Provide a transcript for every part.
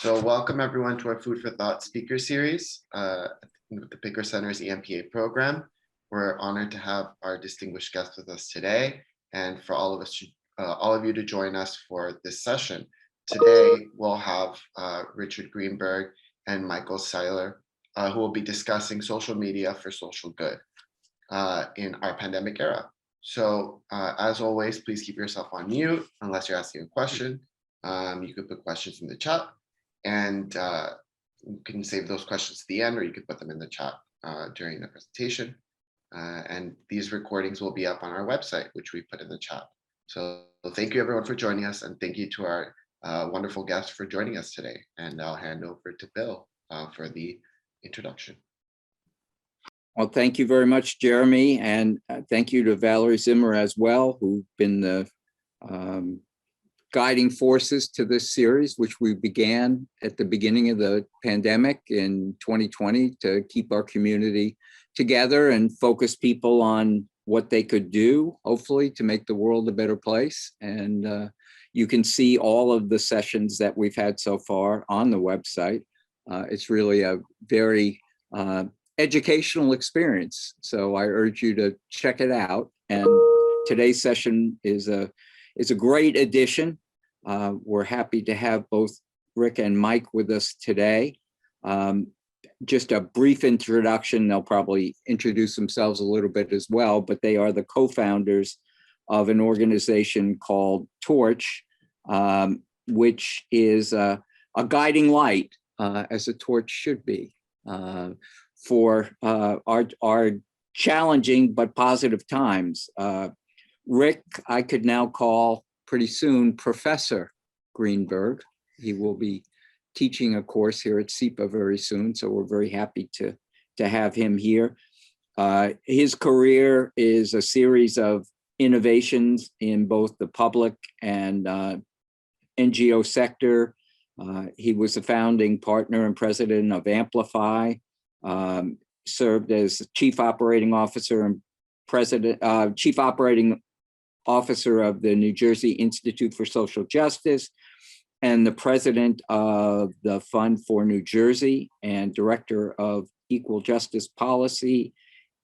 So welcome everyone to our Food for Thought speaker series with the Picker Center's EMPA program. We're honored to have our distinguished guest with us today, and for all of you to join us for this session. Today we'll have Richard Greenberg and Michael Seiler, who will be discussing social media for social good in our pandemic era. So as always, please keep yourself on mute unless you're asking a question. You could put questions in the chat, and you can save those questions to the end, or you could put them in the chat during the presentation. And these recordings will be up on our website, which we put in the chat. So thank you everyone for joining us, and thank you to our wonderful guests for joining us today. And I'll hand over to Bill for the introduction. Well, thank you very much, Jeremy, and thank you to Valerie Zimmer as well, who've been the guiding forces to this series, which we began at the beginning of the pandemic in 2020 to keep our community together and focus people on what they could do, hopefully, to make the world a better place. And you can see all of the sessions that we've had so far on the website. It's really a very educational experience. So I urge you to check it out. And today's session is a great addition. We're happy to have both Rick and Mike with us today. Just a brief introduction. They'll probably introduce themselves a little bit as well, but they are the co-founders of an organization called Torch, which is a guiding light, as a torch should be, for our challenging but positive times. Rick, I could now call pretty soon Professor Greenberg. He will be teaching a course here at SEPA very soon, so we're very happy to have him here. His career is a series of innovations in both the public and NGO sector. He was the founding partner and president of Amplify, served as chief operating officer and chief operating officer of the New Jersey Institute for Social Justice, and the president of the Fund for New Jersey and director of Equal Justice Policy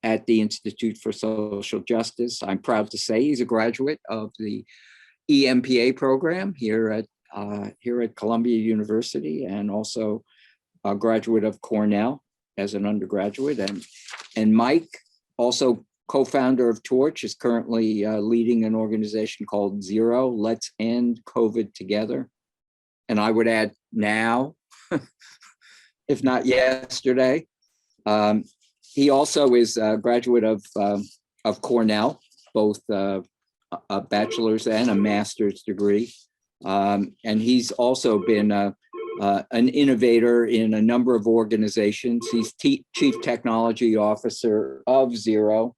at the Institute for Social Justice. I'm proud to say he's a graduate of the EMPA program here at Columbia University, and also a graduate of Cornell as an undergraduate. And Mike, also co-founder of Torch, is currently leading an organization called Zero, Let's End COVID Together. And I would add now, if not yesterday. He also is a graduate of Cornell, both a bachelor's and a master's degree. And he's also been an innovator in a number of organizations. He's chief technology officer of Zero.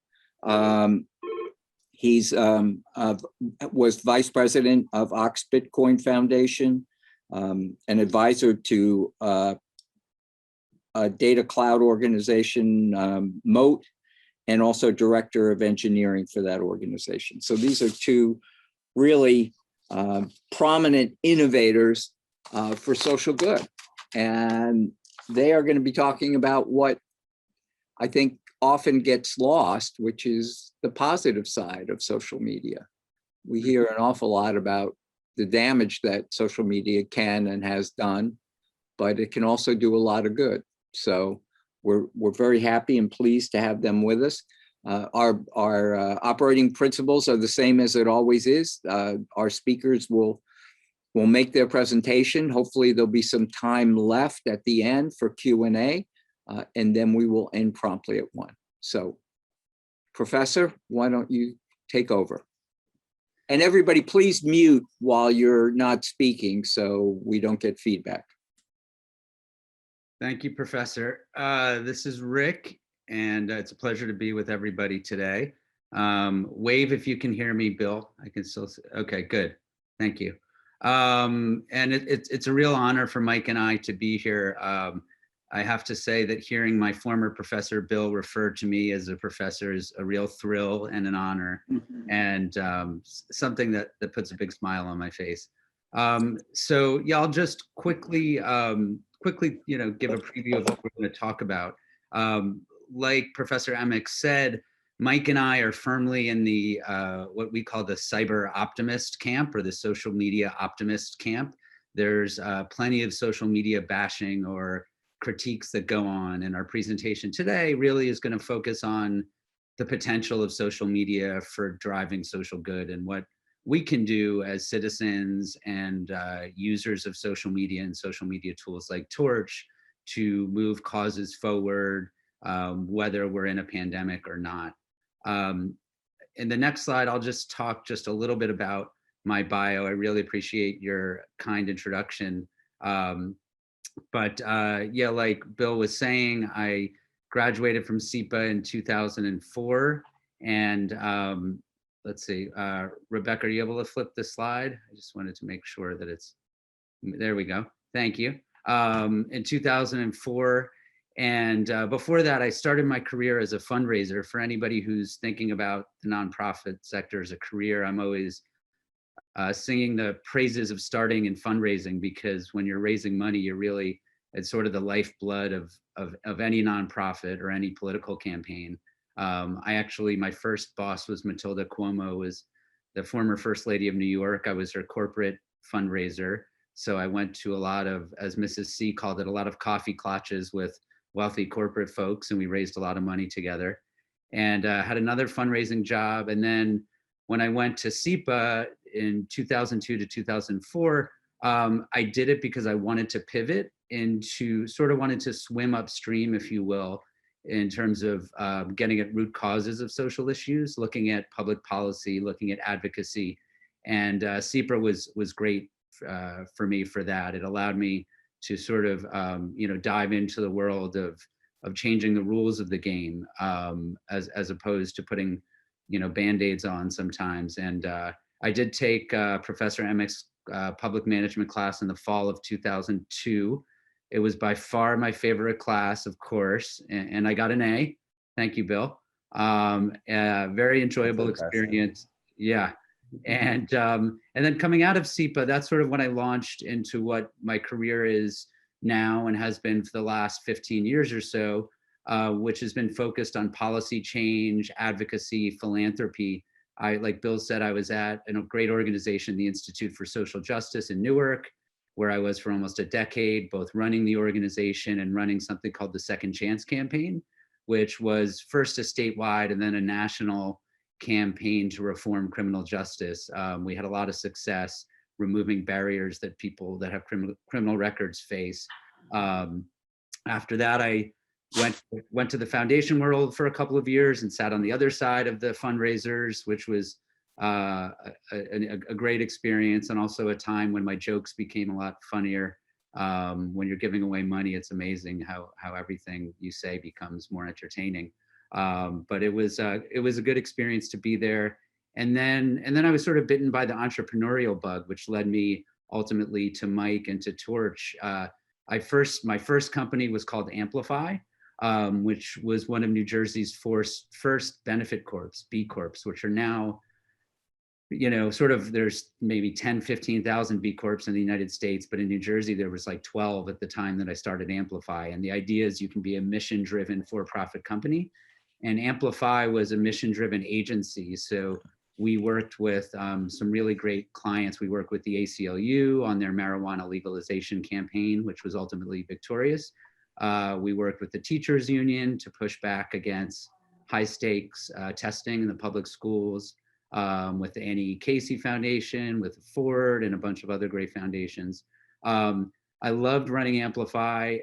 He's was vice president of Ox Bitcoin Foundation, an advisor to a data cloud organization, Moat, and also director of engineering for that organization. So these are two really prominent innovators for social good. And they are going to be talking about what I think often gets lost, which is the positive side of social media. We hear an awful lot about the damage that social media can and has done, but it can also do a lot of good. So we're very happy and pleased to have them with us. Our operating principles are the same as it always is. Our speakers will make their presentation. Hopefully there'll be some time left at the end for Q&A, and then we will end promptly at 1. So, Professor, why don't you take over? And everybody, please mute while you're not speaking so we don't get feedback. Thank you, Professor. This is Rick, and it's a pleasure to be with everybody today. Wave if you can hear me, Bill. I can still see. Okay, good. Thank you. And it's a real honor for Mike and I to be here. I have to say that hearing my former professor, Bill, refer to me as a professor is a real thrill and an honor, and something that puts a big smile on my face. So yeah, I'll just quickly, give a preview of what we're going to talk about. Like Professor Emick said, Mike and I are firmly in the what we call the cyber optimist camp, or the social media optimist camp. There's plenty of social media bashing or critiques that go on, and our presentation today really is going to focus on the potential of social media for driving social good, and what we can do as citizens and users of social media and social media tools like Torch to move causes forward, whether we're in a pandemic or not. In the next slide, I'll just talk just a little bit about my bio. I really appreciate your kind introduction. Yeah, like Bill was saying, I graduated from SEPA in 2004. And let's see, Rebecca, are you able to flip the slide? I just wanted to make sure that it's, there we go. Thank you. In 2004. And before that, I started my career as a fundraiser. For anybody who's thinking about the nonprofit sector as a career, I'm always singing the praises of starting and fundraising, because when you're raising money, you're really, it's sort of the lifeblood of any nonprofit or any political campaign. My first boss was Matilda Cuomo, was the former First Lady of New York. I was her corporate fundraiser. So I went to a lot of, as Mrs. C called it, a lot of coffee clutches with wealthy corporate folks, and we raised a lot of money together. And had another fundraising job. And then when I went to SEPA in 2002 to 2004, I did it because I wanted to pivot into, sort of wanted to swim upstream, if you will, in terms of getting at root causes of social issues, looking at public policy, looking at advocacy. And SEPA was great for me for that. It allowed me to sort of, dive into the world of changing the rules of the game, as opposed to putting, Band-Aids on sometimes. And I did take Professor Emick's public management class in the fall of 2002. It was by far my favorite class, of course, and I got an A. Thank you, Bill. Very enjoyable experience. Yeah. And then coming out of SEPA, that's sort of when I launched into what my career is now and has been for the last 15 years or so, which has been focused on policy change, advocacy, philanthropy. Like Bill said, I was at a great organization, the Institute for Social Justice in Newark, where I was for almost a decade, both running the organization and running something called the Second Chance Campaign, which was first a statewide and then a national campaign to reform criminal justice. We had a lot of success removing barriers that people that have criminal records face. After that, I went to the foundation world for a couple of years and sat on the other side of the fundraisers, which was a great experience, and also a time when my jokes became a lot funnier. When you're giving away money, it's amazing how everything you say becomes more entertaining. But it was a good experience to be there. And then I was sort of bitten by the entrepreneurial bug, which led me ultimately to Mike and to Torch. My first company was called Amplify, which was one of New Jersey's first benefit corps, B Corps, which are now, sort of, there's maybe 10, 15,000 B Corps in the United States, but in New Jersey, there was like 12 at the time that I started Amplify. And the idea is you can be a mission-driven for-profit company. And Amplify was a mission-driven agency. So we worked with some really great clients. We worked with the ACLU on their marijuana legalization campaign, which was ultimately victorious. We worked with the teachers union to push back against high stakes testing in the public schools, with the Annie Casey Foundation, with Ford, and a bunch of other great foundations. I loved running Amplify,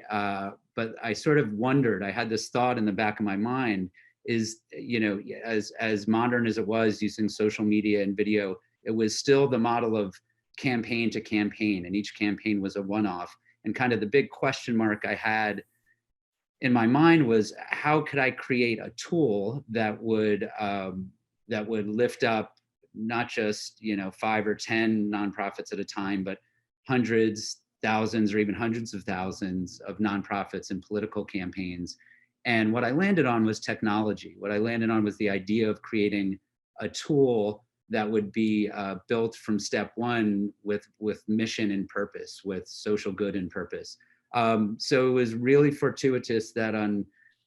but I sort of wondered, I had this thought in the back of my mind, is, as modern as it was using social media and video, it was still the model of campaign to campaign, and each campaign was a one-off. And kind of the big question mark I had in my mind was, how could I create a tool that would lift up not just 5 or 10 nonprofits at a time, but hundreds, thousands, or even hundreds of thousands of nonprofits and political campaigns. And what I landed on was technology. What I landed on was the idea of creating a tool that would be built from step one with mission and purpose, with social good and purpose. So it was really fortuitous that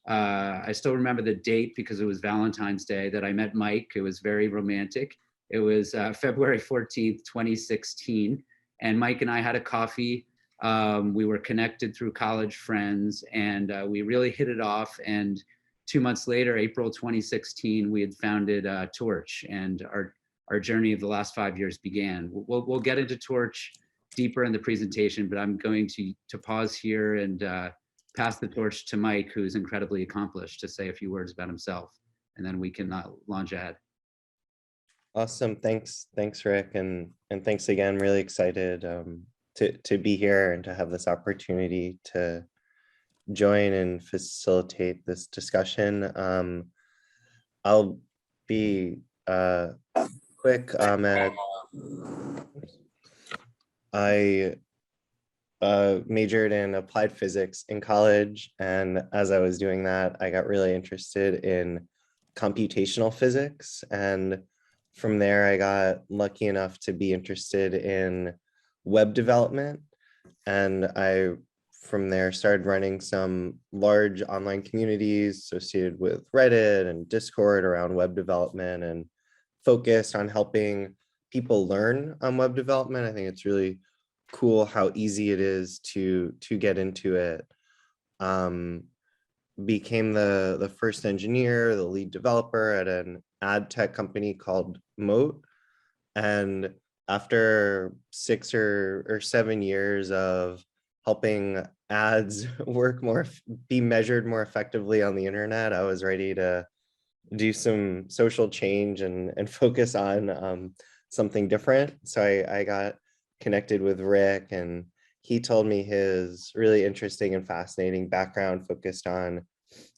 I still remember the date because it was Valentine's Day that I met Mike. It was very romantic. It was February 14th, 2016. And Mike and I had a coffee. We were connected through college friends, and we really hit it off. And 2 months later, April 2016, we had founded Torch, and our journey of the last 5 years began. We'll get into Torch deeper in the presentation, but I'm going to pause here and pass the torch to Mike, who's incredibly accomplished, to say a few words about himself, and then we can launch ahead. Awesome. Thanks, Rick. And thanks again. Really excited to be here and to have this opportunity to join and facilitate this discussion. I'll be quick. I majored in applied physics in college, and as I was doing that, I got really interested in computational physics, and from there I got lucky enough to be interested in web development, and I from there started running some large online communities associated with Reddit and Discord around web development, and focused on helping people learn on web development. I think it's really cool how easy it is to get into it. Became the first engineer, the lead developer at an ad tech company called Moat. And after 6 or 7 years of helping ads be measured more effectively on the internet, I was ready to do some social change and focus on something different. So I got connected with Rick, and he told me his really interesting and fascinating background focused on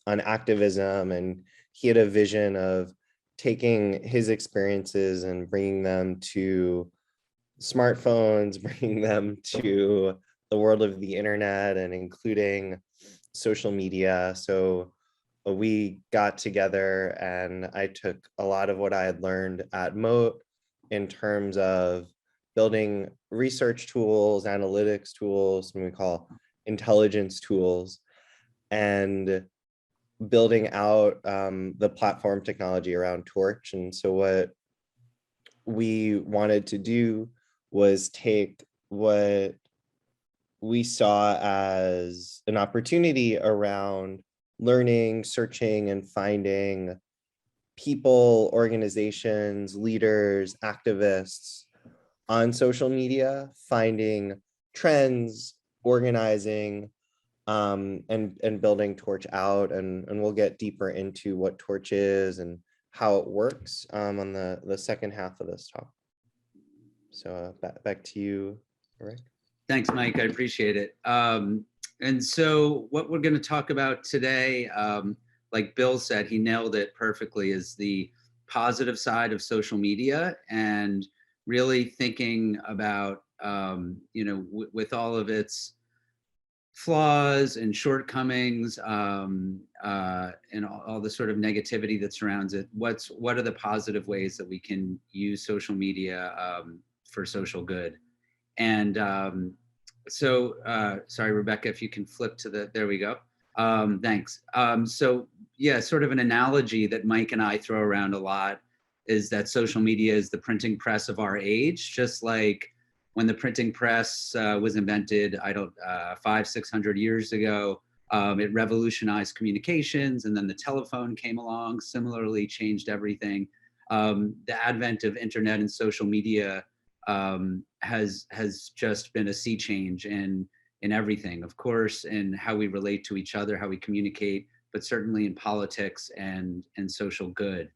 activism, and he had a vision of taking his experiences and bringing them to smartphones, bringing them to the world of the internet, and including social media. So we got together, and I took a lot of what I had learned at Moat in terms of building research tools, analytics tools, what we call intelligence tools, and building out the platform technology around Torch. And so what we wanted to do was take what we saw as an opportunity around learning, searching, and finding people, organizations, leaders, activists on social media, finding trends, organizing, and building Torch out. And we'll get deeper into what Torch is and how it works on the second half of this talk. So back to you, Rick. Thanks, Mike. I appreciate it. And so what we're going to talk about today, like Bill said, he nailed it perfectly, is the positive side of social media, and really thinking about, with all of its flaws and shortcomings, and all the sort of negativity that surrounds it. What are the positive ways that we can use social media for social good? And sorry, Rebecca, if you can flip to there we go. Thanks. So yeah, sort of an analogy that Mike and I throw around a lot is that social media is the printing press of our age, just like when the printing press was invented, 500-600 years ago. It revolutionized communications, and then the telephone came along, similarly changed everything. The advent of internet and social media has just been a sea change in everything, of course, in how we relate to each other, how we communicate, but certainly in politics and social good.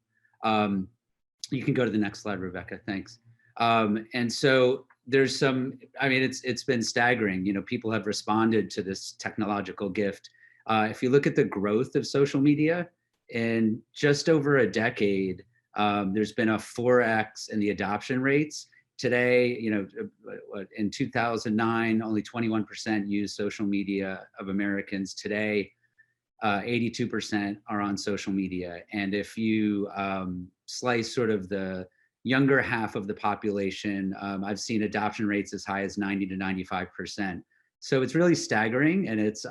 You can go to the next slide, Rebecca, thanks. And so there's it's been staggering. People have responded to this technological gift. If you look at the growth of social media in just over a decade, there's been a 4x in the adoption rates. Today, in 2009, only 21% used social media of Americans. Today, 82% are on social media. And if you slice sort of the younger half of the population, I've seen adoption rates as high as 90 to 95%. So it's really staggering, and it's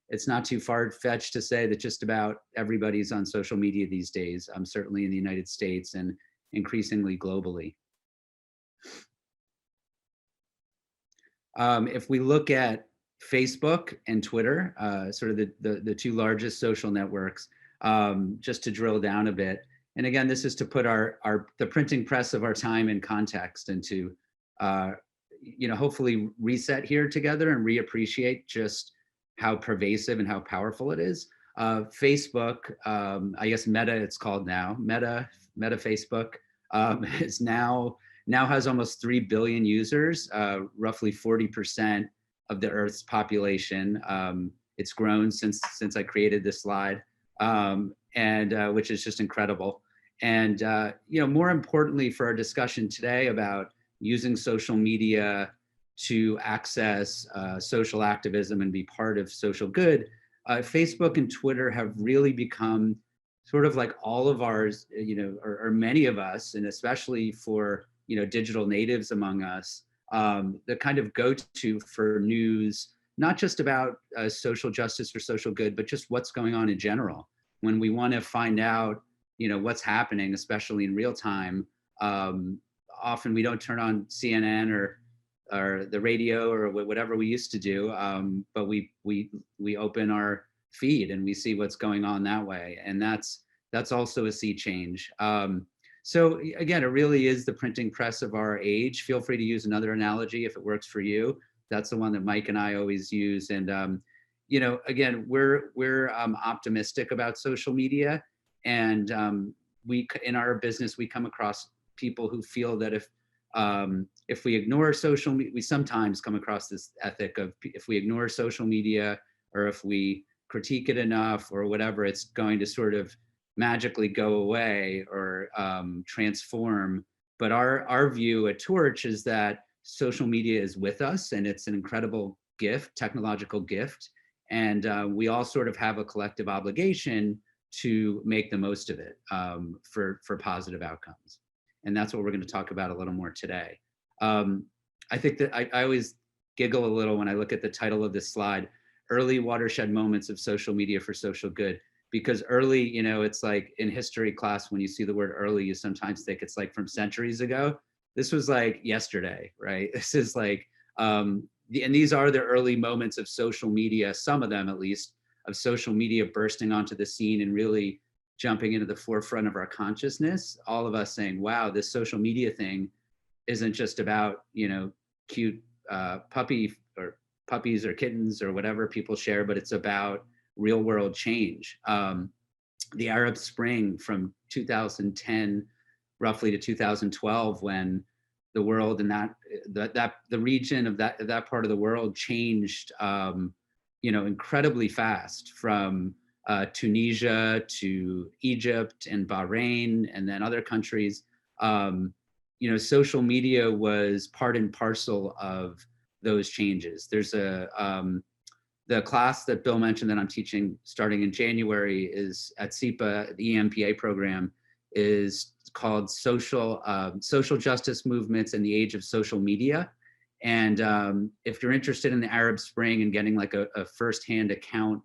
it's not too far-fetched to say that just about everybody's on social media these days, certainly in the United States and increasingly globally. If we look at Facebook and Twitter, sort of the two largest social networks, just to drill down a bit. And again, this is to put the printing press of our time in context, and to hopefully reset here together and reappreciate just how pervasive and how powerful it is. Facebook, I guess Meta it's called now, Meta Facebook, is now has almost 3 billion users, roughly 40% of the Earth's population. It's grown since I created this slide, and which is just incredible. And more importantly for our discussion today about using social media to access social activism and be part of social good, Facebook and Twitter have really become sort of like all of ours, or many of us, and especially for digital natives among us, the kind of go-to for news, not just about social justice or social good, but just what's going on in general. When we want to find out, what's happening, especially in real time, often we don't turn on CNN or the radio or whatever we used to do, but we open our feed and we see what's going on that way, and that's also a sea change. So again, it really is the printing press of our age. Feel free to use another analogy if it works for you. That's the one that Mike and I always use. And again, we're optimistic about social media, and we in our business we come across people who feel that if we ignore social media, we sometimes come across this ethic of if we ignore social media or if we critique it enough or whatever, it's going to sort of magically go away or transform. But our view at Torch is that social media is with us, and it's an incredible gift, technological gift. And we all sort of have a collective obligation to make the most of it for positive outcomes. And that's what we're going to talk about a little more today. I think that I always giggle a little when I look at the title of this slide, Early Watershed Moments of Social Media for Social Good. Because early, it's like in history class, when you see the word early, you sometimes think it's like from centuries ago. This was like yesterday, right? This is like, and these are the early moments of social media, some of them at least, of social media bursting onto the scene and really jumping into the forefront of our consciousness. All of us saying, wow, this social media thing isn't just about, cute puppies or kittens or whatever people share, but it's about real world change. The Arab Spring from 2010 roughly to 2012, when the world and the region of that part of the world changed incredibly fast, from Tunisia to Egypt and Bahrain and then other countries. Social media was part and parcel of those changes. There's the class that Bill mentioned that I'm teaching starting in January is at SEPA, the EMPA program, is called Social Justice Movements in the Age of Social Media. And if you're interested in the Arab Spring and getting like a firsthand account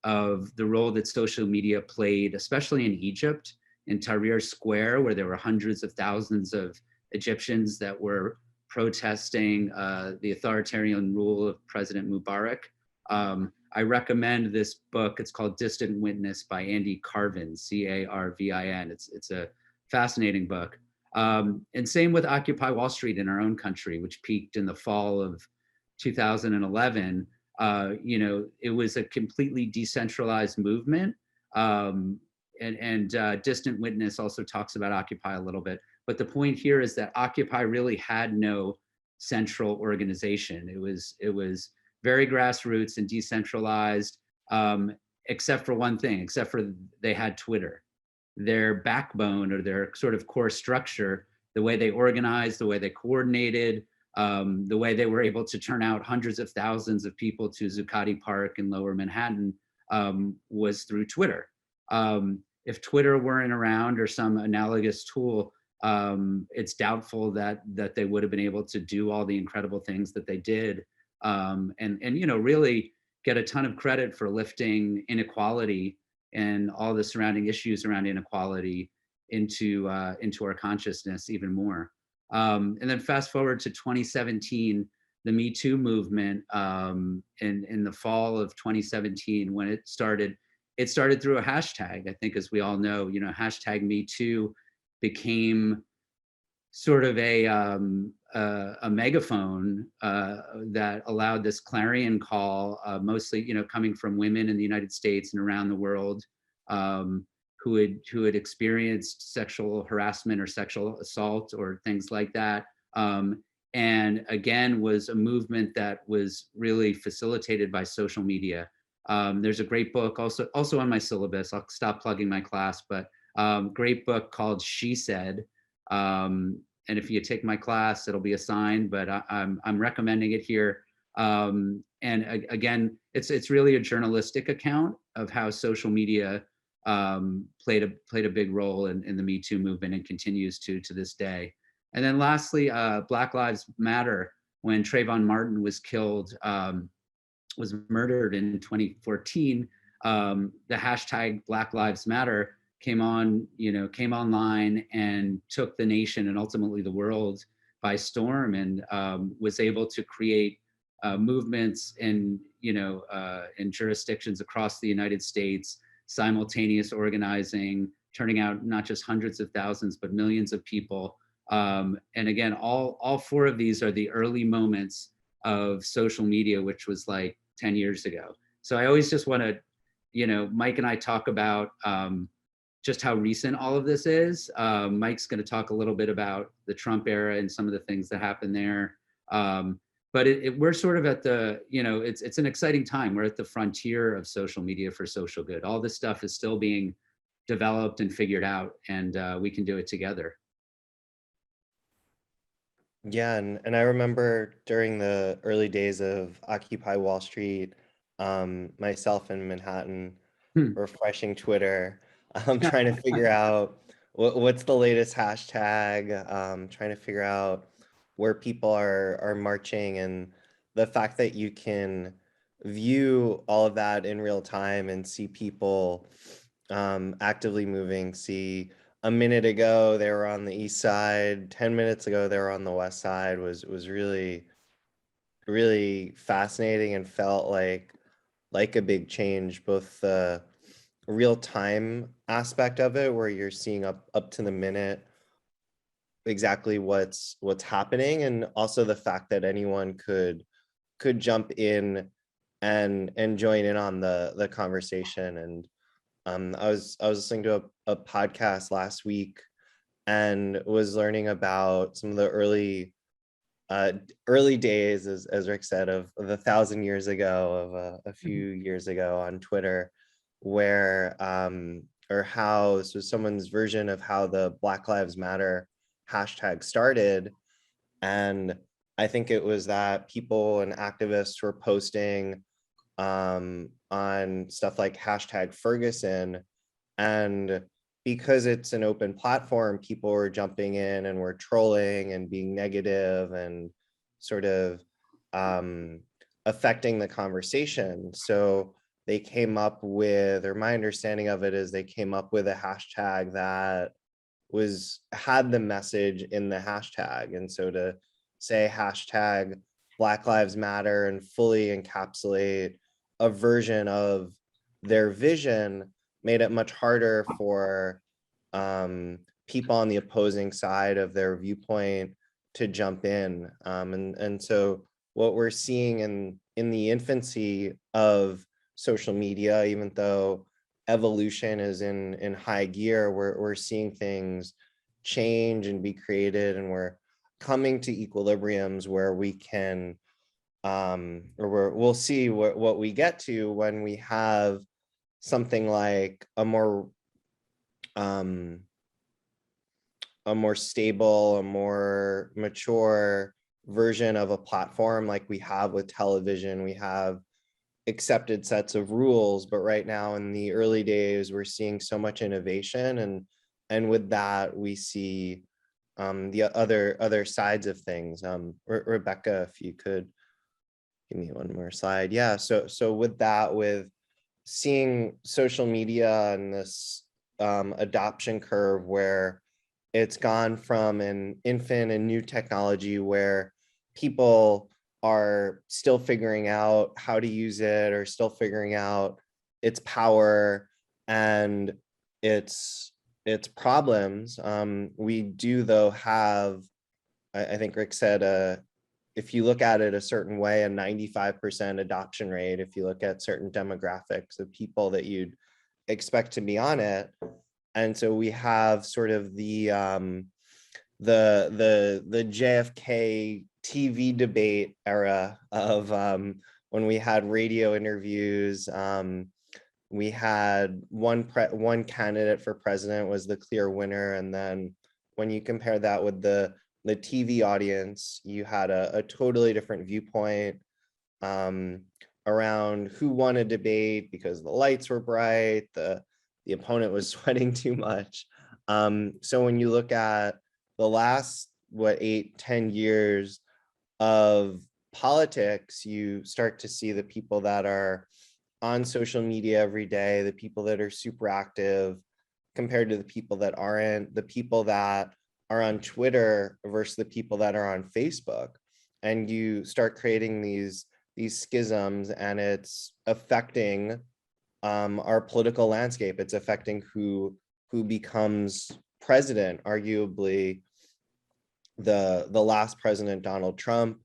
of the role that social media played, especially in Egypt, in Tahrir Square, where there were hundreds of thousands of Egyptians that were protesting the authoritarian rule of President Mubarak. I recommend this book. It's called Distant Witness by Andy Carvin, C-A-R-V-I-N. It's a fascinating book. And same with Occupy Wall Street in our own country, which peaked in the fall of 2011. It was a completely decentralized movement. And Distant Witness also talks about Occupy a little bit. But the point here is that Occupy really had no central organization. It was very grassroots and decentralized, except for one thing, except for they had Twitter. Their backbone, or their sort of core structure, the way they organized, the way they coordinated, the way they were able to turn out hundreds of thousands of people to Zuccotti Park in Lower Manhattan, was through Twitter. If Twitter weren't around, or some analogous tool, it's doubtful that they would have been able to do all the incredible things that they did, and you know, really get a ton of credit for lifting inequality and all the surrounding issues around inequality into our consciousness even more. And then fast forward to 2017, the Me Too movement, in the fall of 2017, when it started through a hashtag. I think, as we all know, you know, hashtag Me Too became sort of a megaphone that allowed this clarion call, mostly, you know, coming from women in the United States and around the world, who had experienced sexual harassment or sexual assault or things like that. And again, was a movement that was really facilitated by social media. There's a great book also on my syllabus. I'll stop plugging my class, but great book called She Said. And if you take my class, it'll be assigned, but I'm recommending it here. And again, it's really a journalistic account of how social media played a big role in the Me Too movement and continues to this day. And then lastly, Black Lives Matter. When Trayvon Martin was killed, was murdered in 2014, the hashtag Black Lives Matter came online and took the nation and ultimately the world by storm, and was able to create movements in jurisdictions across the United States, simultaneous organizing, turning out not just hundreds of thousands, but millions of people. And again, all four of these are the early moments of social media, which was like 10 years ago. So I always just want to, Mike and I talk about just how recent all of this is. Mike's going to talk a little bit about the Trump era and some of the things that happened there. But we're sort of at the, it's an exciting time. We're at the frontier of social media for social good. All this stuff is still being developed and figured out, and we can do it together. Yeah, and I remember during the early days of Occupy Wall Street, myself in Manhattan refreshing Twitter, trying to figure out what's the latest hashtag, trying to figure out where people are marching, and the fact that you can view all of that in real time and see people actively moving, see a minute ago they were on the east side, 10 minutes ago they were on the west side, was really, really fascinating, and felt like a big change, both the real time aspect of it, where you're seeing up to the minute exactly what's happening, and also the fact that anyone could jump in and join in on the conversation. And I was listening to a podcast last week and was learning about some of the early days, as Rick said, of 1,000 years ago, of a few years ago on Twitter, where or how this was someone's version of how the Black Lives Matter hashtag started. And I think it was that people and activists were posting on stuff like hashtag Ferguson, and because it's an open platform, people were jumping in and were trolling and being negative and sort of affecting the conversation. So they came up with, or my understanding of it is, they came up with a hashtag that had the message in the hashtag. And so to say hashtag Black Lives Matter and fully encapsulate a version of their vision made it much harder for people on the opposing side of their viewpoint to jump in. And so what we're seeing in the infancy of social media, even though evolution is in high gear, we're seeing things change and be created, and we're coming to equilibriums where we can we'll see what we get to when we have something like a more stable, a more mature version of a platform like we have with television. We have accepted sets of rules, but right now in the early days, we're seeing so much innovation, and with that we see the other sides of things. Rebecca, if you could give me one more slide. Yeah, so with that, with seeing social media and this adoption curve where it's gone from an infant and new technology where people are still figuring out how to use it or still figuring out its power and its problems. We do though have, I think Rick said, if you look at it a certain way, a 95% adoption rate, if you look at certain demographics of people that you'd expect to be on it. And so we have sort of the JFK TV debate era of when we had radio interviews. We had one candidate for president was the clear winner, and then when you compare that with the TV audience, you had a totally different viewpoint around who won a debate because the lights were bright, the opponent was sweating too much. So when you look at the last, 8-10 years of politics, you start to see the people that are on social media every day, the people that are super active compared to the people that aren't, the people that are on Twitter versus the people that are on Facebook. And you start creating these schisms, and it's affecting our political landscape. It's affecting who becomes president. Arguably, the last president, Donald Trump,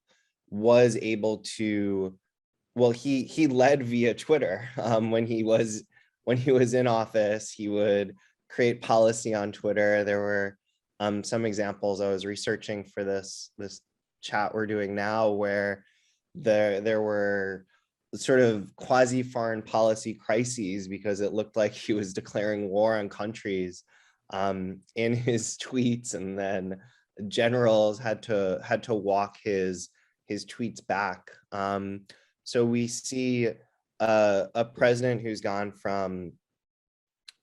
was able to, well, he led via Twitter. When he was in office, he would create policy on Twitter. There were some examples I was researching for this chat we're doing now, where there were sort of quasi foreign policy crises because it looked like he was declaring war on countries in his tweets, and then generals had to walk his tweets back. So we see a president who's gone from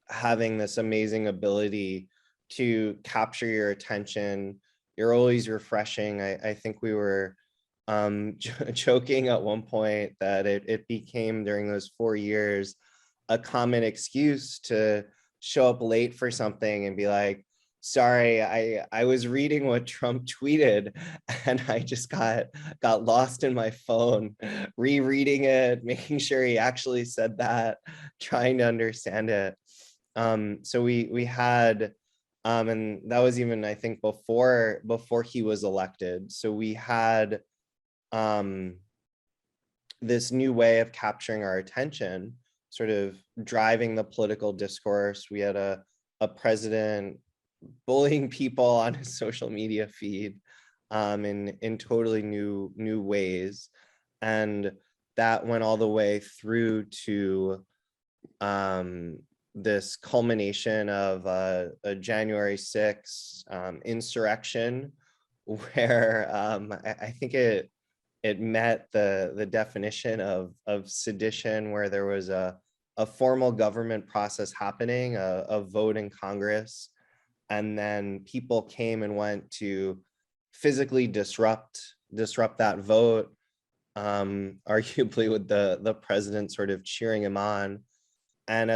having this amazing ability to capture your attention. You're always refreshing. I think we were joking at one point that it became, during those 4 years, a common excuse to show up late for something and be like, sorry, I was reading what Trump tweeted and I just got lost in my phone, rereading it, making sure he actually said that, trying to understand it. So we had, and that was even, I think, before he was elected. So we had this new way of capturing our attention, sort of driving the political discourse. We had a president bullying people on his social media feed in totally new ways. And that went all the way through to this culmination of a January 6th insurrection, where I think it met the definition of sedition, where there was a formal government process happening, a vote in Congress, and then people came and went to physically disrupt that vote, arguably with the president sort of cheering him on. And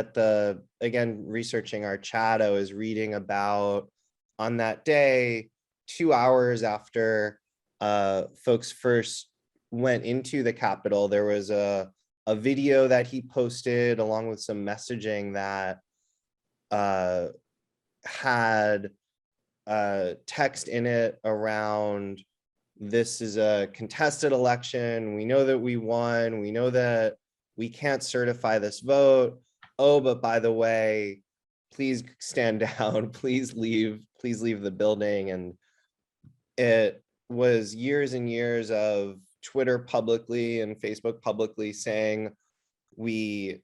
again, researching our chat, I was reading about, on that day, 2 hours after folks first went into the Capitol, there was a video that he posted along with some messaging that had text in it around, this is a contested election, we know that we won, we know that we can't certify this vote, oh, but by the way, please stand down, please leave the building. And it was years and years of Twitter publicly and Facebook publicly saying, we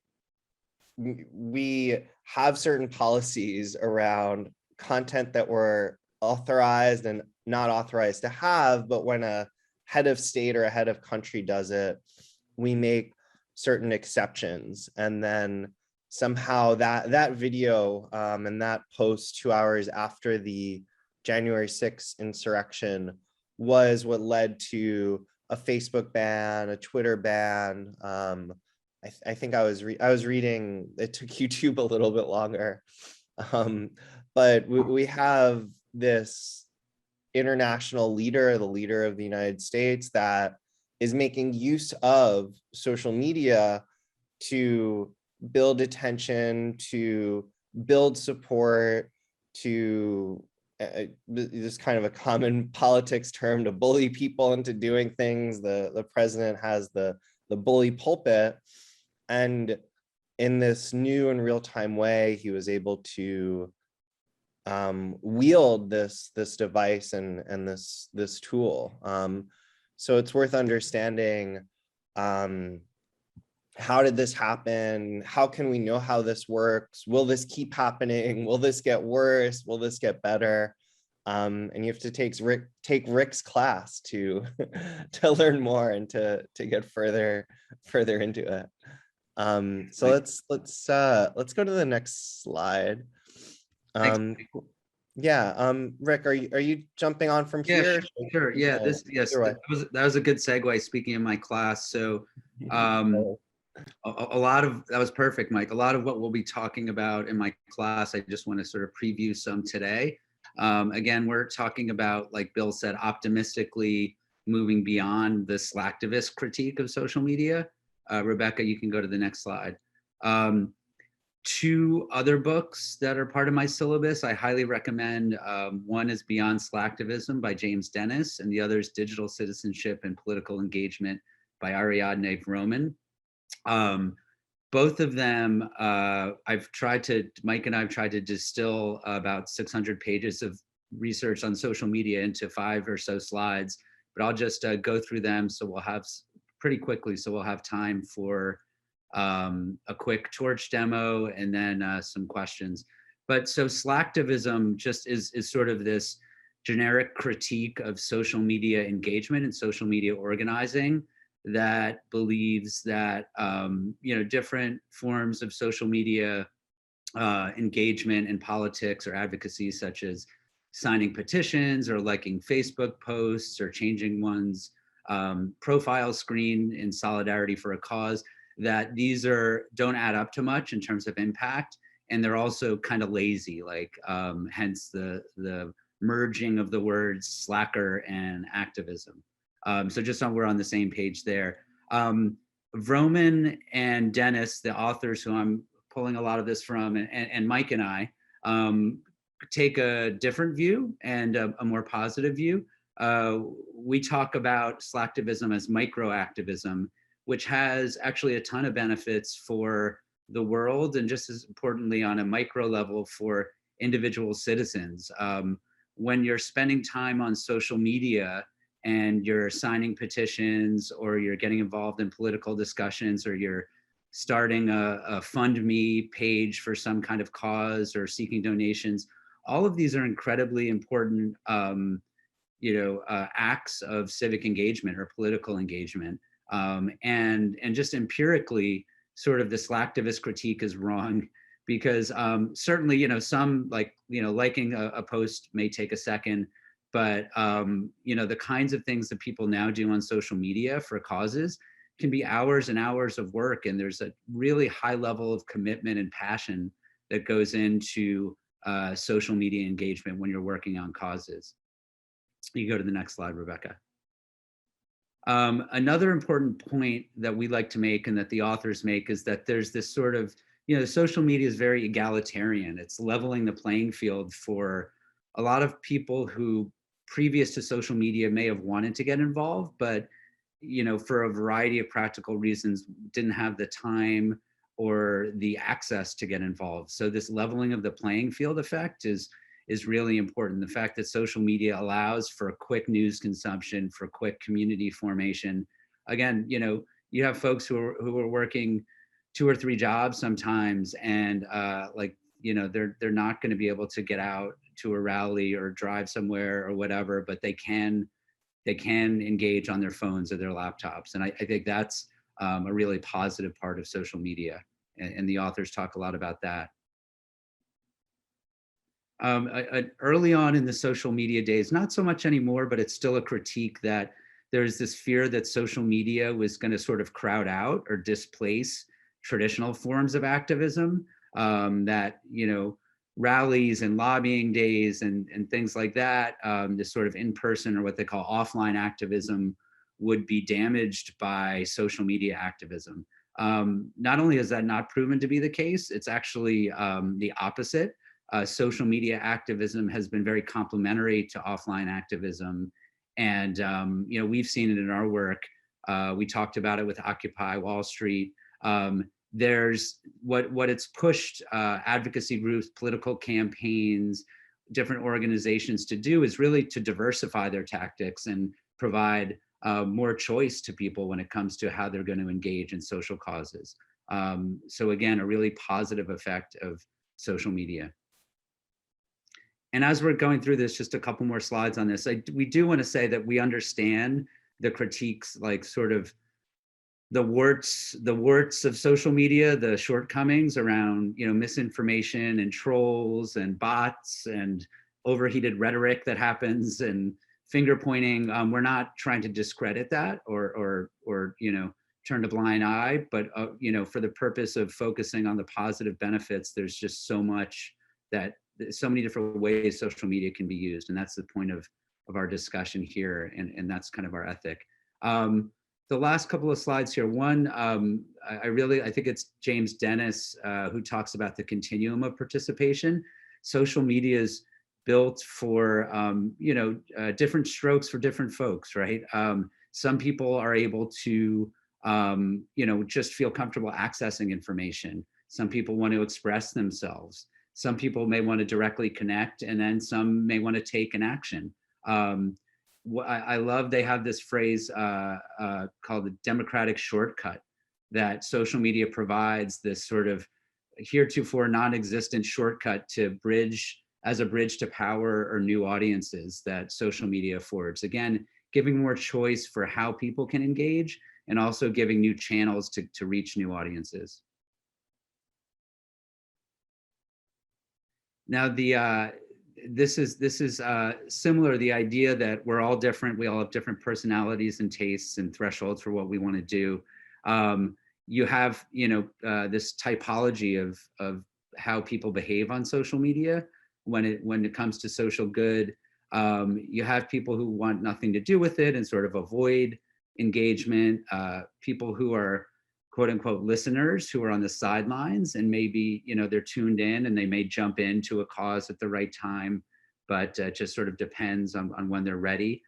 have certain policies around content that we're authorized and not authorized to have, but when a head of state or a head of country does it, we make certain exceptions. And then somehow that video and that post 2 hours after the January 6th insurrection was what led to a Facebook ban, a Twitter ban. I think I was reading, it took YouTube a little bit longer. But we have this international leader, the leader of the United States, that is making use of social media to build attention, to build support, to this kind of a common politics term, to bully people into doing things. The president has the bully pulpit, and in this new and real-time way, he was able to wield this device and this tool. So it's worth understanding, how did this happen? How can we know how this works? Will this keep happening? Will this get worse? Will this get better? And you have to take Rick's class to to learn more and to get further into it. So let's go to the next slide. Yeah, Rick, are you jumping on from Yeah, here? sure. Yeah, that was a good segue. Speaking of my class, so a lot of that was perfect, Mike. A lot of what we'll be talking about in my class, I just want to sort of preview some today. Again, we're talking about, like Bill said, optimistically moving beyond the slacktivist critique of social media. Rebecca, you can go to the next slide. Two other books that are part of my syllabus I highly recommend. One is Beyond Slacktivism by James Dennis, and the other is Digital Citizenship and Political Engagement by Ariadne Vroman. Both of them, Mike and I have tried to distill about 600 pages of research on social media into 5 or so slides, but I'll just go through them so we'll have pretty quickly, so we'll have time for a quick torch demo and then some questions. But so slacktivism just is sort of this generic critique of social media engagement and social media organizing that believes that different forms of social media engagement in politics or advocacy, such as signing petitions or liking Facebook posts or changing one's profile screen in solidarity for a cause, that these don't add up to much in terms of impact, and they're also kind of lazy, like hence the merging of the words slacker and activism. So just so we're on the same page there. Vroman and Dennis, the authors who I'm pulling a lot of this from, and Mike and I take a different view and a more positive view. We talk about slacktivism as microactivism, which has actually a ton of benefits for the world, and just as importantly on a micro level for individual citizens. When you're spending time on social media and you're signing petitions, or you're getting involved in political discussions, or you're starting a fund me page for some kind of cause or seeking donations, all of these are incredibly important acts of civic engagement or political engagement. And just empirically, sort of the slacktivist critique is wrong, because certainly, some liking a post may take a second, but the kinds of things that people now do on social media for causes can be hours and hours of work, and there's a really high level of commitment and passion that goes into social media engagement when you're working on causes. You go to the next slide, Rebecca. Another important point that we like to make, and that the authors make, is that there's this sort of, social media is very egalitarian. It's leveling the playing field for a lot of people who previous to social media may have wanted to get involved, but for a variety of practical reasons didn't have the time or the access to get involved. So this leveling of the playing field effect is really important. The fact that social media allows for quick news consumption, for quick community formation. Again, you have folks who are working 2 or 3 jobs sometimes, and they're not going to be able to get out to a rally or drive somewhere or whatever, but they can engage on their phones or their laptops. And I think that's a really positive part of social media. And the authors talk a lot about that. Early on in the social media days, not so much anymore, but it's still a critique that there's this fear that social media was going to sort of crowd out or displace traditional forms of activism, that, you know, rallies and lobbying days and things like that, this sort of in-person or what they call offline activism would be damaged by social media activism. Not only is that not proven to be the case, it's actually the opposite. Social media activism has been very complementary to offline activism. And, you know, we've seen it in our work. We talked about it with Occupy Wall Street. There's what it's pushed advocacy groups, political campaigns, different organizations to do is really to diversify their tactics and provide more choice to people when it comes to how they're going to engage in social causes. So again, a really positive effect of social media. And as we're going through this, just a couple more slides on this, we do want to say that we understand the critiques, like sort of the warts of social media, the shortcomings around, you know, misinformation and trolls and bots and overheated rhetoric that happens and finger pointing. We're not trying to discredit that or you know, turn a blind eye, but you know, for the purpose of focusing on the positive benefits, there's just so much that so many different ways social media can be used, and that's the point of our discussion here, and that's kind of our ethic. The last couple of slides here, one, I think it's James Dennis who talks about the continuum of participation. Social media is built for, you know, different strokes for different folks, right? Some people are able to, you know, just feel comfortable accessing information. Some people want to express themselves. Some people may want to directly connect, and then some may want to take an action. I love they have this phrase called the democratic shortcut, that social media provides this sort of heretofore non-existent shortcut to bridge, as a bridge to power or new audiences that social media affords. Again, giving more choice for how people can engage, and also giving new channels to reach new audiences. Now, this is similar, the idea that we're all different, we all have different personalities and tastes and thresholds for what we want to do. You have, you know, this typology of how people behave on social media when it comes to social good. You have people who want nothing to do with it and sort of avoid engagement, people who are quote unquote listeners who are on the sidelines, and maybe, you know, they're tuned in and they may jump into a cause at the right time, but it just sort of depends on when they're ready.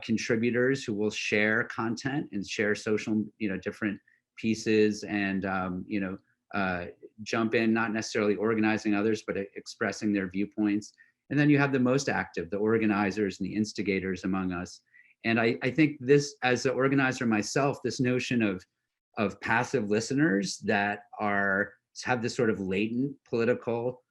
Contributors who will share content and share social, you know, different pieces, and you know, jump in, not necessarily organizing others, but expressing their viewpoints. And then you have the most active, the organizers and the instigators among us. And I think this, as an organizer myself, this notion of passive listeners that have this sort of latent political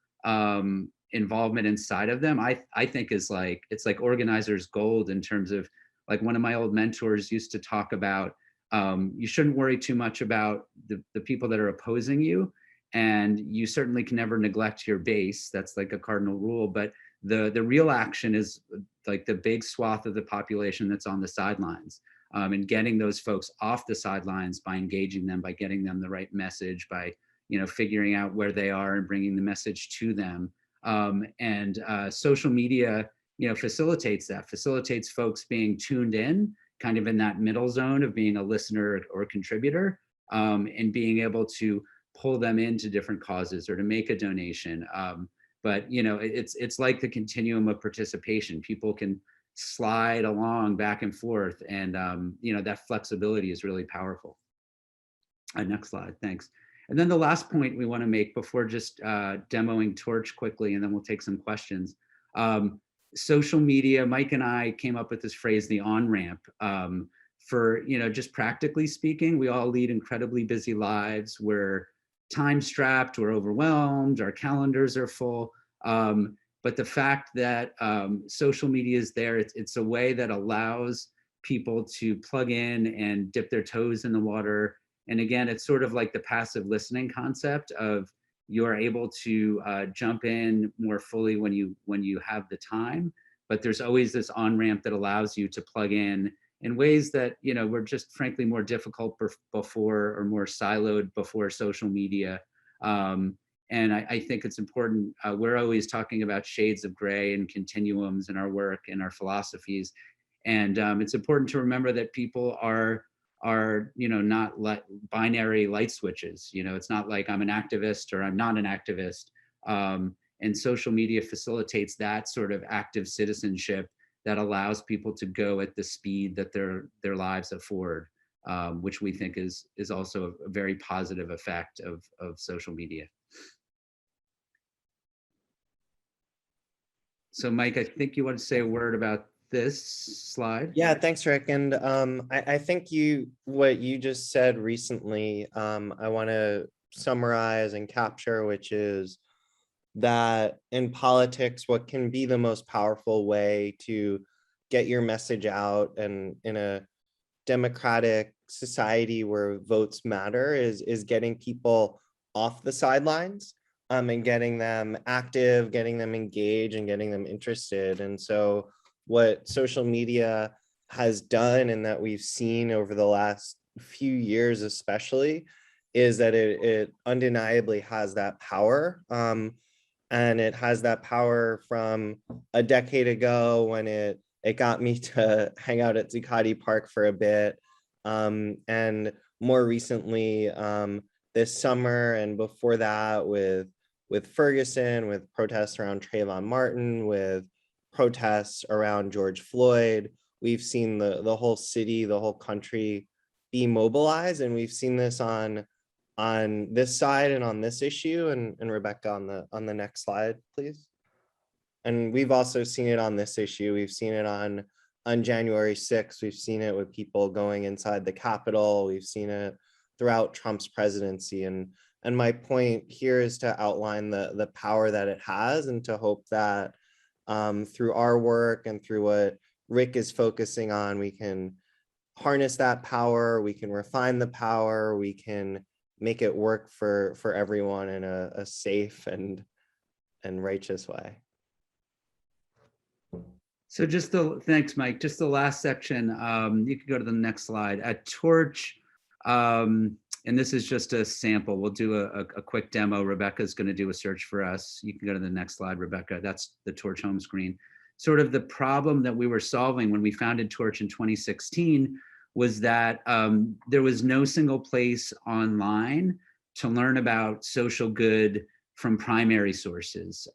involvement inside of them, I think is like, it's like organizers gold, in terms of, like, one of my old mentors used to talk about, you shouldn't worry too much about the people that are opposing you, and you certainly can never neglect your base. That's like a cardinal rule, but the real action is like the big swath of the population that's on the sidelines. And getting those folks off the sidelines by engaging them, by getting them the right message, by, you know, figuring out where they are and bringing the message to them. Social media, you know, facilitates folks being tuned in, kind of in that middle zone of being a listener or contributor, and being able to pull them into different causes or to make a donation. But, you know, it's like the continuum of participation. People can slide along back and forth, and you know, that flexibility is really powerful. Next slide, thanks. And then the last point we want to make before just demoing Torch quickly, and then we'll take some questions. Social media, Mike and I came up with this phrase, the on-ramp, for, you know, just practically speaking, we all lead incredibly busy lives. We're time-strapped, we're overwhelmed, our calendars are full. But the fact that social media is there, it's a way that allows people to plug in and dip their toes in the water. And again, it's sort of like the passive listening concept of, you are able to jump in more fully when you have the time, but there's always this on-ramp that allows you to plug in ways that, you know, were just frankly more difficult before, or more siloed before social media. And I think it's important. We're always talking about shades of gray and continuums in our work and our philosophies. And it's important to remember that people are, you know, not binary light switches. You know, it's not like I'm an activist or I'm not an activist. And social media facilitates that sort of active citizenship that allows people to go at the speed that their lives afford, which we think is also a very positive effect of social media. So Mike, I think you want to say a word about this slide. Yeah, thanks, Rick. And I think what you just said recently, I want to summarize and capture, which is that in politics, what can be the most powerful way to get your message out, and in a democratic society where votes matter, is getting people off the sidelines, and getting them active, getting them engaged, and getting them interested. And so what social media has done, and that we've seen over the last few years especially, is that it undeniably has that power. And it has that power from a decade ago, when it got me to hang out at Zuccotti Park for a bit. And more recently, this summer, and before that with Ferguson, with protests around Trayvon Martin, with protests around George Floyd, we've seen the whole city, the whole country be mobilized. And we've seen this on this side and on this issue. And Rebecca, on the next slide, please. And we've also seen it on this issue. We've seen it on January 6th. We've seen it with people going inside the Capitol. We've seen it throughout Trump's presidency. And my point here is to outline the power that it has, and to hope that through our work and through what Rick is focusing on, we can harness that power, we can refine the power, we can make it work for everyone in a safe and righteous way. So thanks, Mike. Just the last section. You can go to the next slide. At Torch, and this is just a sample. We'll do a quick demo. Rebecca's going to do a search for us. You can go to the next slide, Rebecca. That's the Torch home screen. Sort of the problem that we were solving when we founded Torch in 2016 was that there was no single place online to learn about social good from primary sources,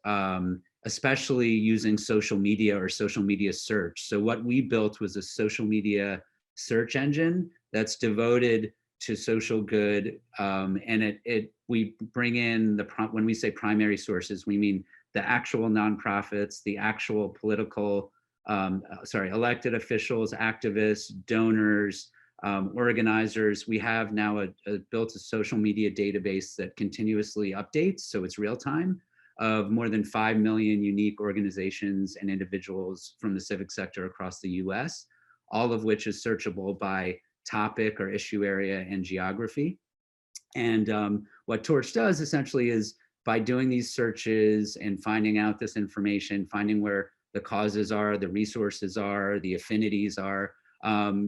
especially using social media or social media search. So what we built was a social media search engine that's devoted to social good, and we bring in when we say primary sources, we mean the actual nonprofits, the actual political, elected officials, activists, donors, organizers. We have now built a social media database that continuously updates, so it's real time, of more than 5 million unique organizations and individuals from the civic sector across the US, all of which is searchable by topic or issue area and geography. And what Torch does essentially is, by doing these searches and finding out this information, finding where the causes are, the resources are, the affinities are,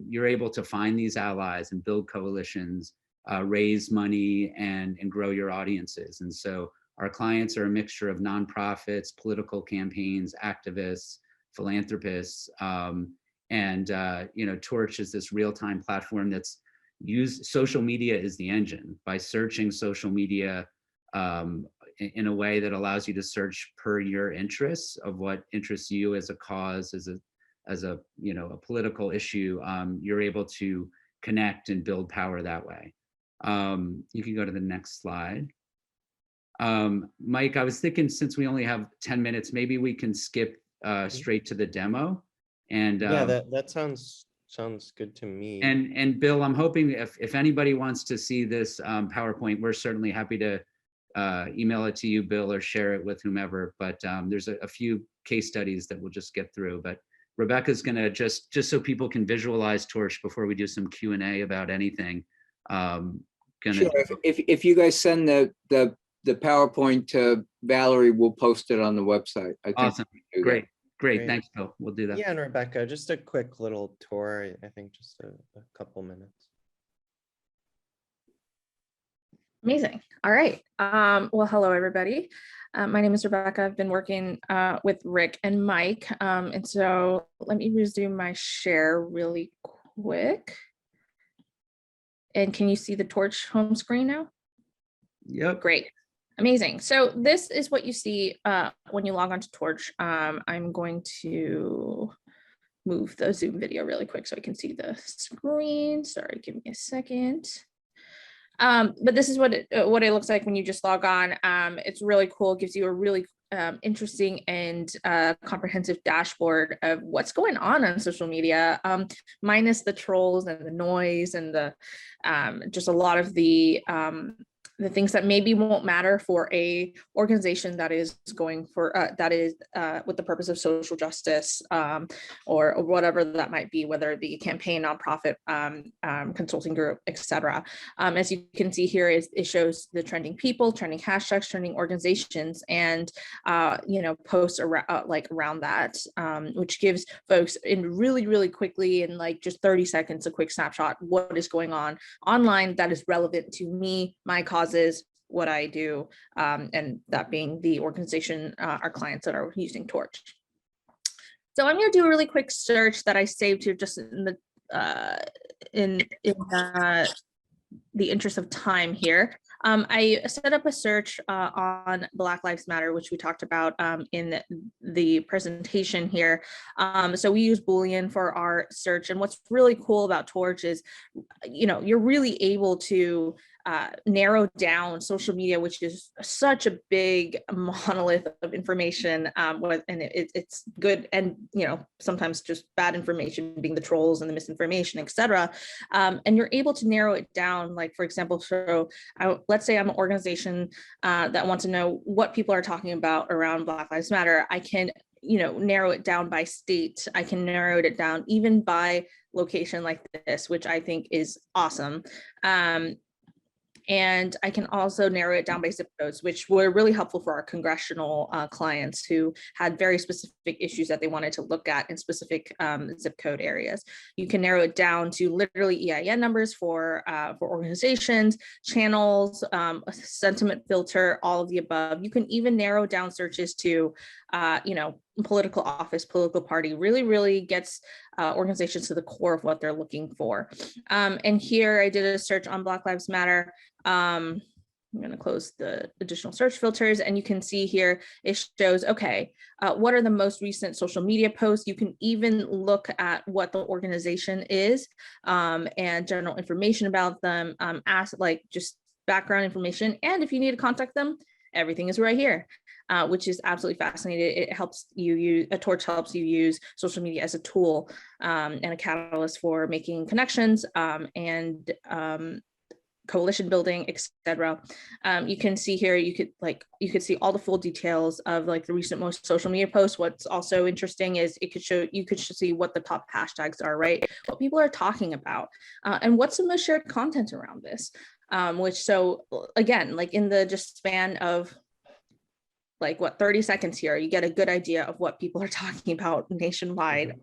you're able to find these allies and build coalitions, raise money, and grow your audiences. And so our clients are a mixture of nonprofits, political campaigns, activists, philanthropists, and Torch is this real-time platform that's used. Social media is the engine. By searching social media in a way that allows you to search per your interests, of what interests you as a cause, as a political issue, you're able to connect and build power that way. You can go to the next slide. Mike, I was thinking, since we only have 10 minutes, maybe we can skip straight to the demo. And yeah, that sounds good to me. And Bill, I'm hoping if anybody wants to see this PowerPoint, we're certainly happy to email it to you, Bill, or share it with whomever. But there's a few case studies that we'll just get through. But Rebecca's gonna just so people can visualize Torch before we do some Q&A about anything. Sure. If you guys send the the PowerPoint to Valerie, will post it on the website. I think Awesome. we can do that. Great. Great. Thanks, Bill. We'll do that. Yeah, and Rebecca, just a quick little tour, I think just a couple minutes. Amazing. All right. Well, hello, everybody. My name is Rebecca. I've been working with Rick and Mike. And so let me resume my share really quick. And can you see the Torch home screen now? Yep. Great. Amazing. So this is what you see when you log on to Torch. I'm going to move the Zoom video really quick so I can see the screen. Sorry, give me a second. But this is what it looks like when you just log on. It's really cool. It gives you a really interesting and comprehensive dashboard of what's going on social media, minus the trolls and the noise and the just a lot of the things that maybe won't matter for a organization that is going for with the purpose of social justice, or whatever that might be, whether it be campaign, nonprofit, consulting group, etc. As you can see here, it shows the trending people, trending hashtags, trending organizations, and posts around that, which gives folks in really quickly, in like just 30 seconds, a quick snapshot what is going on online that is relevant to me, my causes, what I do, and that being the organization, our clients that are using Torch. So I'm going to do a really quick search that I saved here just in the interest of time here. I set up a search on Black Lives Matter, which we talked about in the presentation here. So we use Boolean for our search. And what's really cool about Torch is, you're really able to narrow down social media, which is such a big monolith of information, and it's good and sometimes just bad information, being the trolls and the misinformation, etc. And you're able to narrow it down. Like, for example, so let's say I'm an organization that wants to know what people are talking about around Black Lives Matter. I can narrow it down by state. I can narrow it down even by location like this, which I think is awesome. And I can also narrow it down by zip codes, which were really helpful for our congressional clients who had very specific issues that they wanted to look at in specific zip code areas. You can narrow it down to literally EIN numbers for organizations, channels, a sentiment filter, all of the above. You can even narrow down searches to, political office, political party. Really gets organizations to the core of what they're looking for. And here I did a search on Black Lives Matter. I'm going to close the additional search filters, and you can see here it shows, okay, what are the most recent social media posts. You can even look at what the organization is, and general information about them, ask like just background information. And if you need to contact them, everything is right here. Which is absolutely fascinating. It helps you use, Torch helps you use social media as a tool and a catalyst for making connections and coalition building, etc. You can see here, you could see all the full details of like the recent most social media posts. What's also interesting is you could see what the top hashtags are, right? What people are talking about, and what's the most shared content around this. So again, like in the just span of 30 seconds here, you get a good idea of what people are talking about nationwide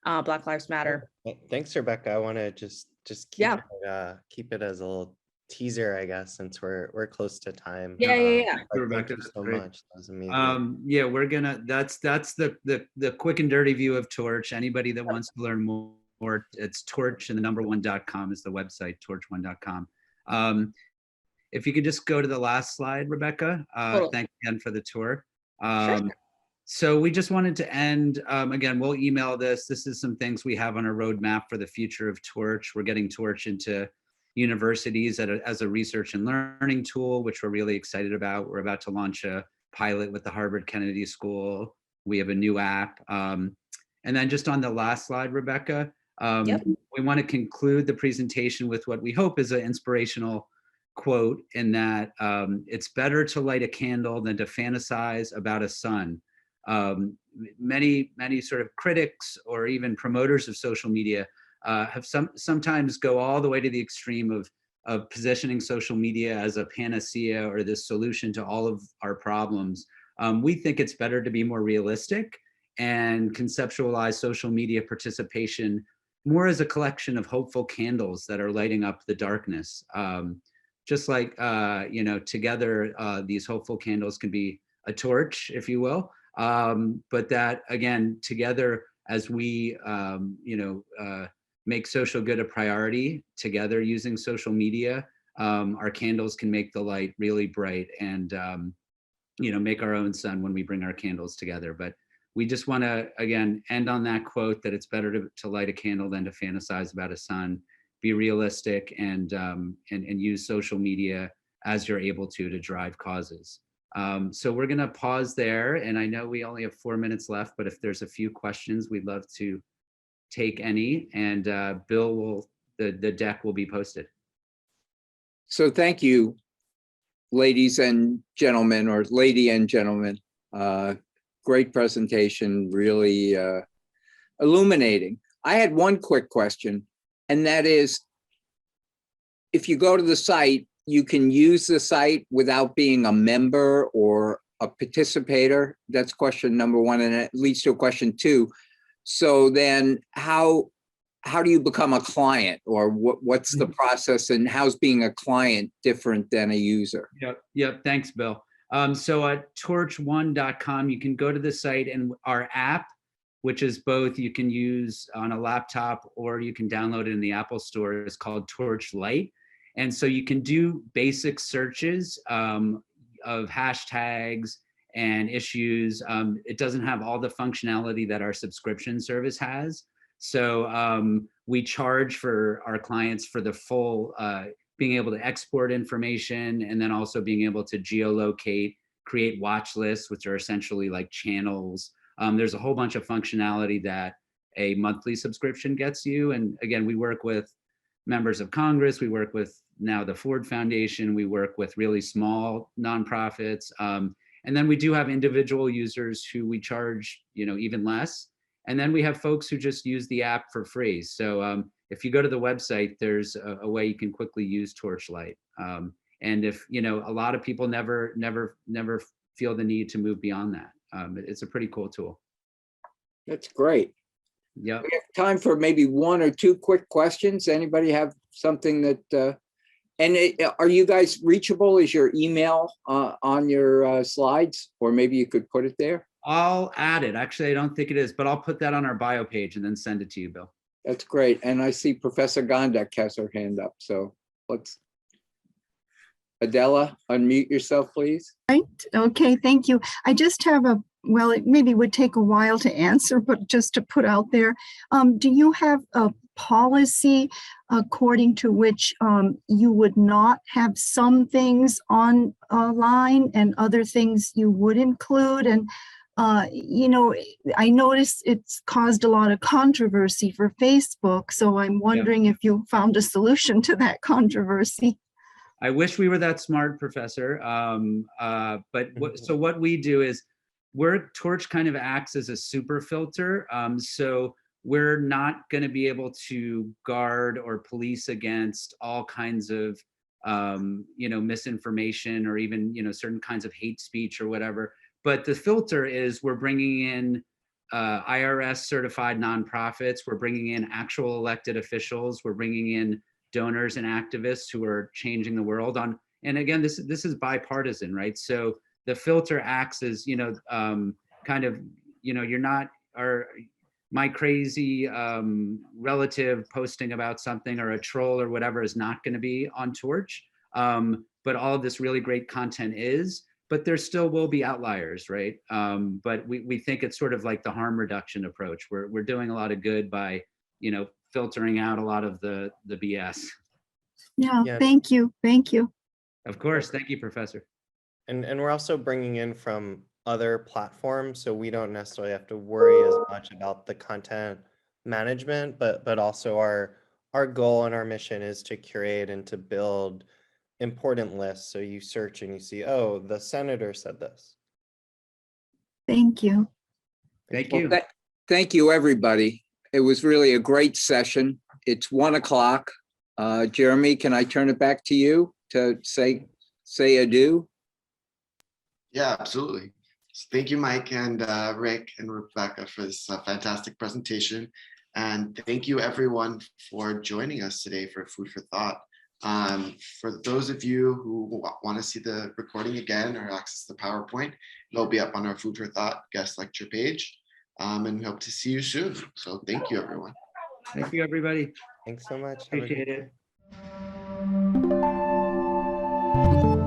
on Black Lives Matter. Thanks, Rebecca. I want to just keep it as a little teaser, I guess, since we're close to time. Rebecca, thank you so much. That was amazing. Yeah, we're gonna. That's the quick and dirty view of Torch. Anybody that wants to learn more, it's torch and the number one.com is the website, torch1.com. If you could just go to the last slide, Rebecca. Thanks again for the tour. Sure. So we just wanted to end, again, we'll email this. This is some things we have on our roadmap for the future of Torch. We're getting Torch into universities as a research and learning tool, which we're really excited about. We're about to launch a pilot with the Harvard Kennedy School. We have a new app. And then just on the last slide, Rebecca, we want to conclude the presentation with what we hope is an inspirational quote, in that it's better to light a candle than to fantasize about a sun. Many sort of critics or even promoters of social media have sometimes go all the way to the extreme of positioning social media as a panacea or this solution to all of our problems. We think it's better to be more realistic and conceptualize social media participation more as a collection of hopeful candles that are lighting up the darkness. Just like, together, these hopeful candles can be a torch, if you will. But that, again, together, as we, make social good a priority together using social media, our candles can make the light really bright and, make our own sun when we bring our candles together. But we just want to, again, end on that quote that it's better to light a candle than to fantasize about a sun. Be realistic and use social media as you're able to drive causes. So we're going to pause there. And I know we only have 4 minutes left, but if there's a few questions, we'd love to take any. And Bill the deck will be posted. So thank you, ladies and gentlemen, or lady and gentlemen. Great presentation, really illuminating. I had one quick question, and that is, if you go to the site, you can use the site without being a member or a participator. That's question number one, and it leads to question two. So then how do you become a client, or what's the process, and how's being a client different than a user? Yep. Thanks, Bill. So at torch1.com, you can go to the site, and our app, which is both you can use on a laptop or you can download it in the Apple Store, is called Torch Lite. And so you can do basic searches of hashtags and issues. It doesn't have all the functionality that our subscription service has. So we charge for our clients for the full being able to export information, and then also being able to geolocate, create watch lists, which are essentially like channels. There's a whole bunch of functionality that a monthly subscription gets you. And again, we work with members of Congress. We work with now the Ford Foundation. We work with really small nonprofits. And then we do have individual users who we charge, even less. And then we have folks who just use the app for free. So if you go to the website, there's a way you can quickly use Torchlight. And if, a lot of people never feel the need to move beyond that. It's a pretty cool tool. That's great. Yeah. We have time for maybe one or two quick questions. Anybody have something that, are you guys reachable? Is your email on your slides, or maybe you could put it there? I'll add it. Actually, I don't think it is, but I'll put that on our bio page and then send it to you, Bill. That's great. And I see Professor Gondek has her hand up. So let's, Adela, unmute yourself, please. Right. Okay. Thank you. I just have well, it maybe would take a while to answer, but just to put out there, do you have a policy according to which you would not have some things online and other things you would include? And I noticed it's caused a lot of controversy for Facebook. So I'm wondering if you found a solution to that controversy. I wish we were that smart, Professor. So what we do is Torch kind of acts as a super filter. So we're not going to be able to guard or police against all kinds of, misinformation or even, certain kinds of hate speech or whatever. But the filter is we're bringing in IRS certified nonprofits. We're bringing in actual elected officials. We're bringing in donors and activists who are changing the world on. And again, this is bipartisan, right? So the filter acts as, kind of, you're not my crazy relative posting about something, or a troll or whatever is not going to be on Torch. But all of this really great content is. But there still will be outliers, right? But we think it's sort of like the harm reduction approach. We're doing a lot of good by, filtering out a lot of the BS. Yeah. Thank you. Thank you. Of course. Thank you, Professor. And we're also bringing in from other platforms, so we don't necessarily have to worry as much about the content management, but also our goal and our mission is to curate and to build important lists. So you search and you see, oh, the senator said this. Thank you. Thank you. Well, thank you, everybody. It was really a great session. It's 1 o'clock. Jeremy, can I turn it back to you to say adieu? Yeah, absolutely. So thank you, Mike and Rick and Rebecca for this fantastic presentation. And thank you everyone for joining us today for Food for Thought. For those of you who want to see the recording again or access the PowerPoint, it'll be up on our Food for Thought guest lecture page. And we hope to see you soon. So thank you, everyone. Thank you, everybody. Thanks so much. Have a Appreciate good it.